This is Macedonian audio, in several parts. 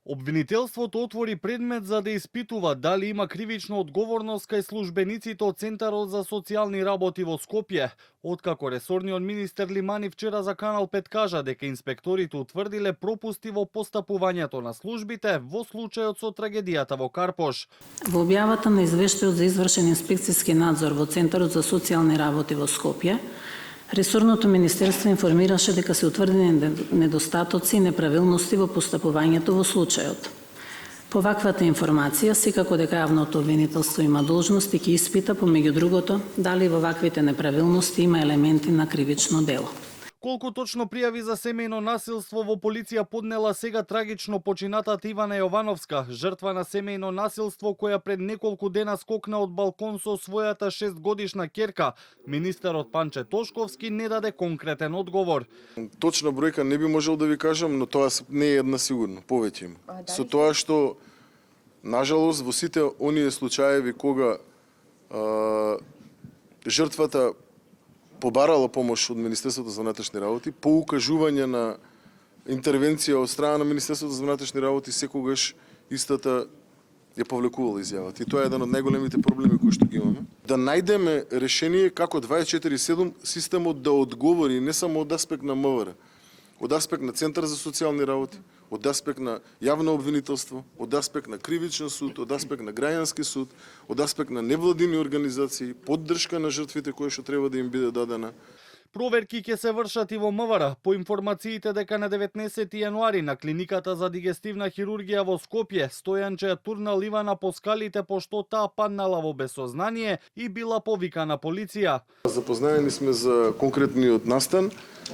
Обвинителството отвори предмет за да испитува дали има кривична одговорност кај службениците од Центарот за социјални работи во Скопје, откако ресорниот министер Лимани вчера за Канал 5 кажа дека инспекторите утврдиле пропусти во постапувањето на службите во случајот со трагедијата во Карпош. Во објавата на извештајот за извршен инспекцијски надзор во Центарот за социјални работи во Скопје, ресорното министерство информираше дека се утврдени недостатоци и неправилности во постапувањето во случајот. По ваквата информација, секако дека јавното обвинителство има должност и ќе испита, помеѓу другото, дали во ваквите неправилности има елементи на кривично дело. Колку точно пријави за семејно насилство во полиција поднела сега трагично починатата Ивана Јовановска, жртва на семејно насилство која пред неколку дена скокна од балкон со својата 6-годишна ќерка, министерот Панче Тошковски не даде конкретен одговор. Точна бројка не би можел да ви кажам, но тоа не е една сигурно, повеќе има. Со тоа што, нажалост, во сите оние случаеви кога жртвата побарала помош од Министерството за внатрешни работи, по укажување на интервенција од страна на Министерството за внатрешни работи, секогаш истата ја повлекувала изјавата. И тоа е еден од најголемите проблеми кои што ги имаме. Да најдеме решение како 24/7 системот да одговори не само од аспект на МВР, од аспект на Центар за социјални работи, од аспект на јавно обвинителство, од аспект на кривичен суд, од аспект на граѓански суд, од аспект на невладини организации, поддршка на жртвите кои што треба да им биде дадена. Проверки ќе се вршат и во МВР, по информациите дека на 19 јануари на клиниката за дигестивна хирургија во Скопје, Стојанче ја турнал Ивана по скалите пошто таа паднала во безсознание и била повикана полиција. Запознаени сме за конкретниот настан.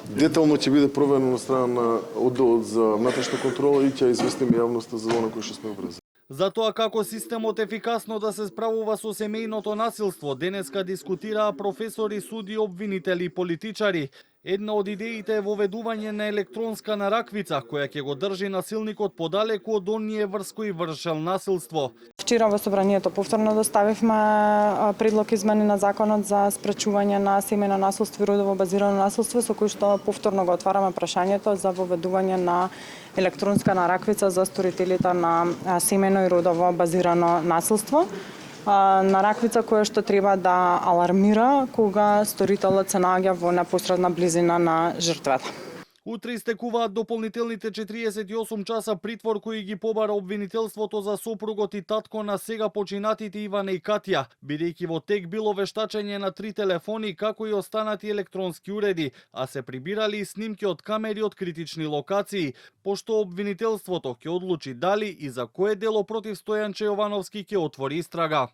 Детално ќе биде проверено на страна на одделот за внатрешна контрола и ќе известиме јавноста за она кој што сме врзали. За тоа како системот ефикасно да се справува со семејното насилство, денеска дискутираа професори, суди, обвинители и политичари. Една од идеите е воведување на електронска нараквица, која ќе го држи насилникот подалеку од оние врз кои вршел насилство. Вчера во собранието повторно доставивме предлог измени на законот за спречување на семејно насилство и родово базирано насилство, со кој што повторно го отвараме прашањето за воведување на електронска нараквица за сторителите на семејно и родово базирано насилство. Нараквица која што треба да алармира кога сторителот се наоѓа во непосредна близина на жртвата. Утре истекуваат дополнителните 48 часа притвор кои ги побара обвинителството за сопругот и татко на сега починатите Ивана и Катја, бидејќи во тек било вештачење на 3 телефони како и останати електронски уреди, а се прибирали и снимки од камери од критични локации, пошто обвинителството ќе одлучи дали и за кое дело против Стојанче Јовановски ќе отвори истрага.